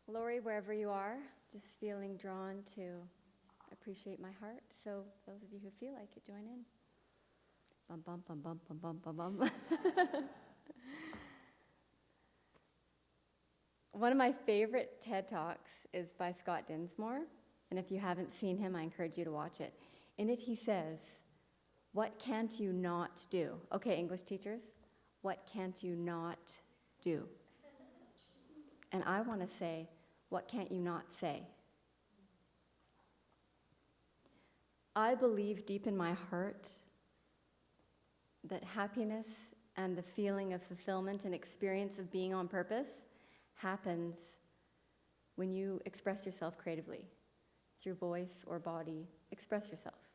Lori, wherever you are, just feeling drawn to appreciate my heart. So those of you who feel like it, join in. Bum, bum, bum, bum, bum, bum, bum, bum. One of my favorite TED Talks is by Scott Dinsmore. And if you haven't seen him, I encourage you to watch it. In it, he says, "What can't you not do?" Okay, English teachers, what can't you not do? And I want to say, what can't you not say? I believe deep in my heart that happiness and the feeling of fulfillment and experience of being on purpose happens when you express yourself creatively through voice or body. Express yourself.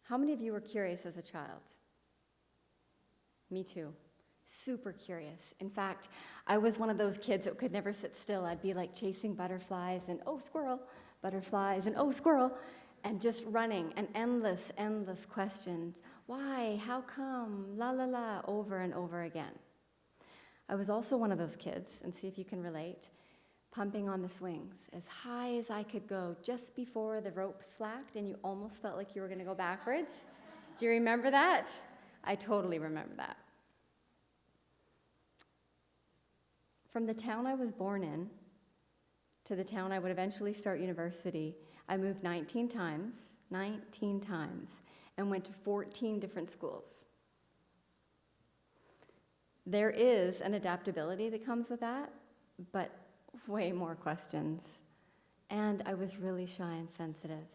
How many of you were curious as a child? Me too. Super curious. In fact, I was one of those kids that could never sit still. I'd be like chasing butterflies and, oh, squirrel, butterflies and, oh, squirrel, and just running and endless questions. Why? How come? La, la, la, over and over again. I was also one of those kids, and see if you can relate, pumping on the swings as high as I could go just before the rope slacked and you almost felt like you were going to go backwards. Do you remember that? I totally remember that. From the town I was born in to the town I would eventually start university, I moved 19 times, and went to 14 different schools. There is an adaptability that comes with that, but way more questions. And I was really shy and sensitive.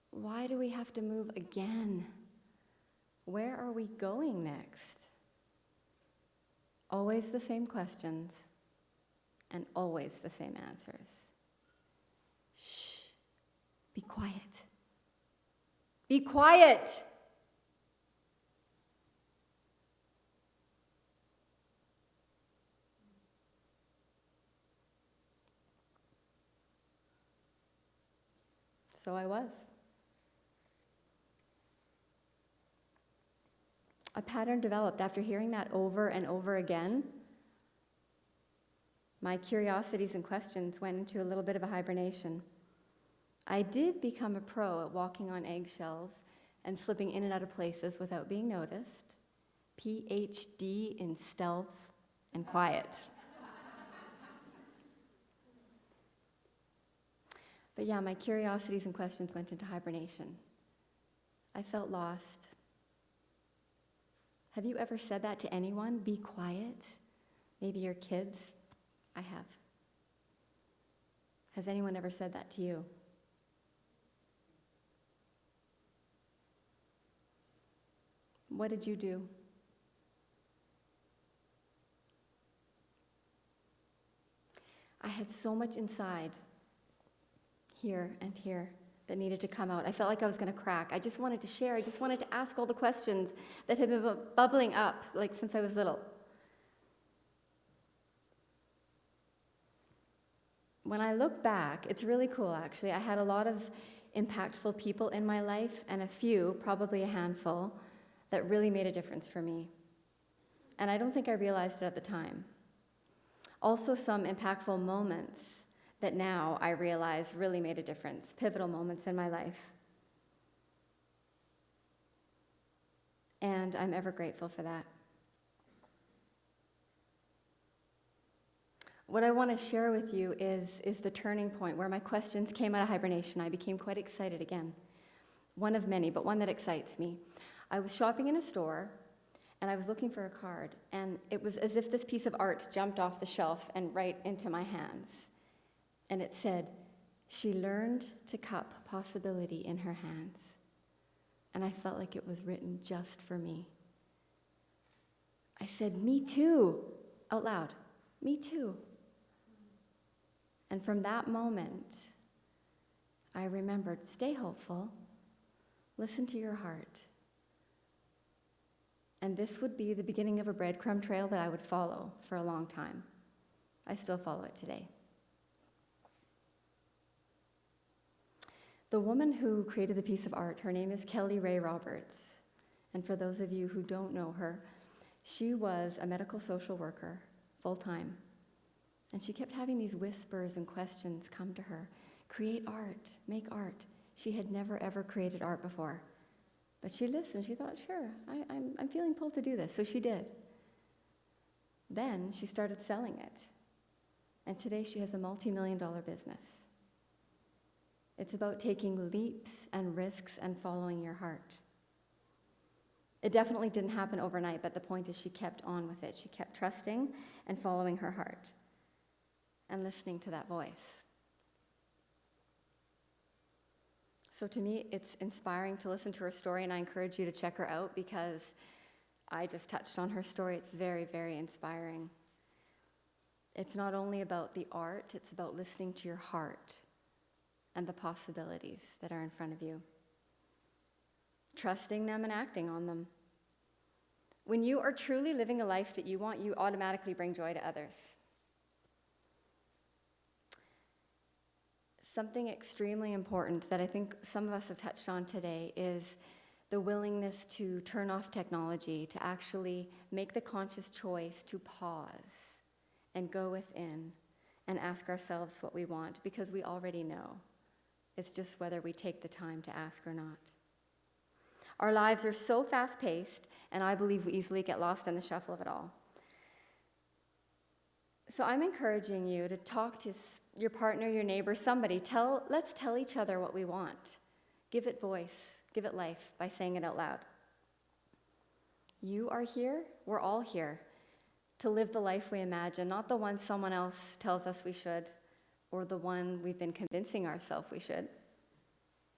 Why do we have to move again? Where are we going next? Always the same questions and always the same answers. Shh, be quiet. Be quiet. So I was. A pattern developed after hearing that over and over again. My curiosities and questions went into a little bit of a hibernation. I did become a pro at walking on eggshells and slipping in and out of places without being noticed. PhD in stealth and quiet. But yeah, my curiosities and questions went into hibernation. I felt lost. Have you ever said that to anyone? Be quiet? Maybe your kids? I have. Has anyone ever said that to you? What did you do? I had so much inside, here and here, that needed to come out. I felt like I was going to crack. I just wanted to share. I just wanted to ask all the questions that had been bubbling up, like since I was little. When I look back, it's really cool, actually. I had a lot of impactful people in my life, and a few, probably a handful, that really made a difference for me. And I don't think I realized it at the time. Also, some impactful moments that now I realize really made a difference, pivotal moments in my life. And I'm ever grateful for that. What I want to share with you is the turning point where my questions came out of hibernation. I became quite excited again. One of many, but one that excites me. I was shopping in a store, and I was looking for a card, and it was as if this piece of art jumped off the shelf and right into my hands. And it said, "She learned to cup possibility in her hands." And I felt like it was written just for me. I said, "Me too," out loud. Me too. And from that moment, I remembered, stay hopeful, listen to your heart. And this would be the beginning of a breadcrumb trail that I would follow for a long time. I still follow it today. The woman who created the piece of art, her name is Kelly Ray Roberts. And for those of you who don't know her, she was a medical social worker, full-time. And she kept having these whispers and questions come to her. Create art, make art. She had never, ever created art before. But she listened. She thought, sure, I'm feeling pulled to do this. So she did. Then she started selling it. And today she has a multi-million-dollar business. It's about taking leaps and risks and following your heart. It definitely didn't happen overnight, but the point is she kept on with it. She kept trusting and following her heart and listening to that voice. So to me, it's inspiring to listen to her story, and I encourage you to check her out because I just touched on her story. It's very, very inspiring. It's not only about the art, it's about listening to your heart and the possibilities that are in front of you. Trusting them and acting on them. When you are truly living a life that you want, you automatically bring joy to others. Something extremely important that I think some of us have touched on today is the willingness to turn off technology, to actually make the conscious choice to pause and go within and ask ourselves what we want, because we already know. It's just whether we take the time to ask or not. Our lives are so fast-paced, and I believe we easily get lost in the shuffle of it all. So I'm encouraging you to talk to your partner, your neighbor, somebody. Let's tell each other what we want. Give it voice, give it life by saying it out loud. You are here, we're all here to live the life we imagine, not the one someone else tells us we should, or the one we've been convincing ourselves we should,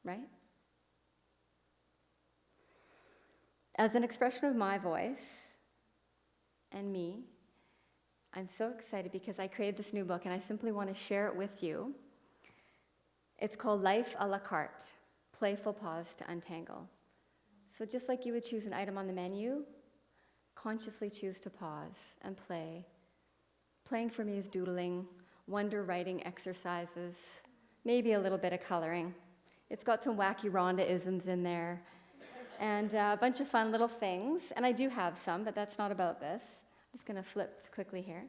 right? As an expression of my voice and me, I'm so excited because I created this new book and I simply want to share it with you. It's called Life a la carte, Playful Pause to Untangle. So just like you would choose an item on the menu, consciously choose to pause and play. Playing for me is doodling, wonder writing exercises, maybe a little bit of coloring. It's got some wacky Rhonda-isms in there and a bunch of fun little things. And I do have some, but that's not about this. I'm just going to flip quickly here.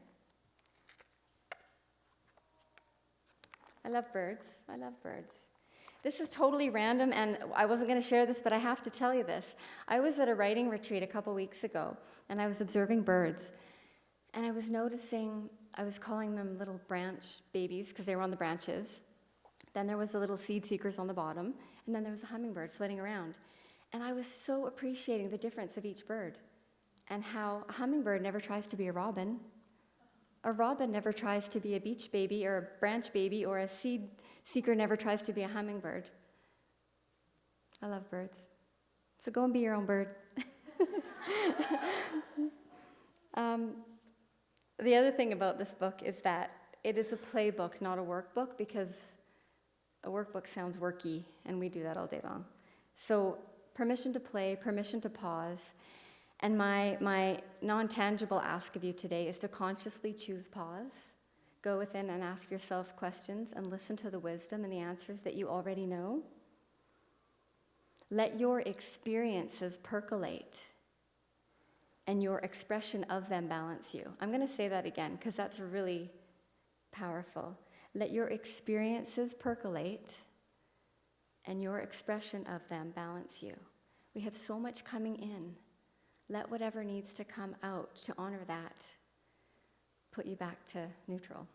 I love birds. I love birds. This is totally random, and I wasn't going to share this, but I have to tell you this. I was at a writing retreat a couple weeks ago, and I was observing birds. And I was noticing, I was calling them little branch babies because they were on the branches. Then there was the little seed seekers on the bottom, and then there was a hummingbird flitting around. And I was so appreciating the difference of each bird and how a hummingbird never tries to be a robin. A robin never tries to be a beach baby or a branch baby, or a seed seeker never tries to be a hummingbird. I love birds. So go and be your own bird. The other thing about this book is that it is a playbook, not a workbook, because a workbook sounds worky, and we do that all day long. So permission to play, permission to pause. And my non-tangible ask of you today is to consciously choose pause. Go within and ask yourself questions and listen to the wisdom and the answers that you already know. Let your experiences percolate and your expression of them balance you. I'm going to say that again because that's really powerful. Let your experiences percolate and your expression of them balance you. We have so much coming in. Let whatever needs to come out to honor that put you back to neutral.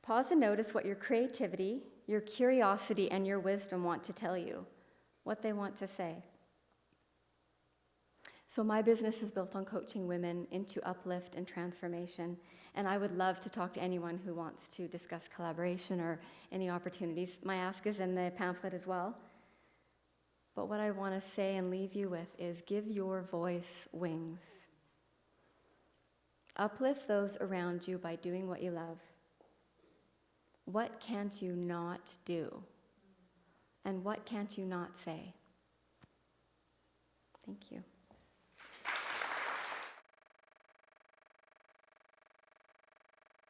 Pause and notice what your creativity, your curiosity, and your wisdom want to tell you, what they want to say. So my business is built on coaching women into uplift and transformation, and I would love to talk to anyone who wants to discuss collaboration or any opportunities. My ask is in the pamphlet as well. But what I want to say and leave you with is give your voice wings. Uplift those around you by doing what you love. What can't you not do? And what can't you not say? Thank you.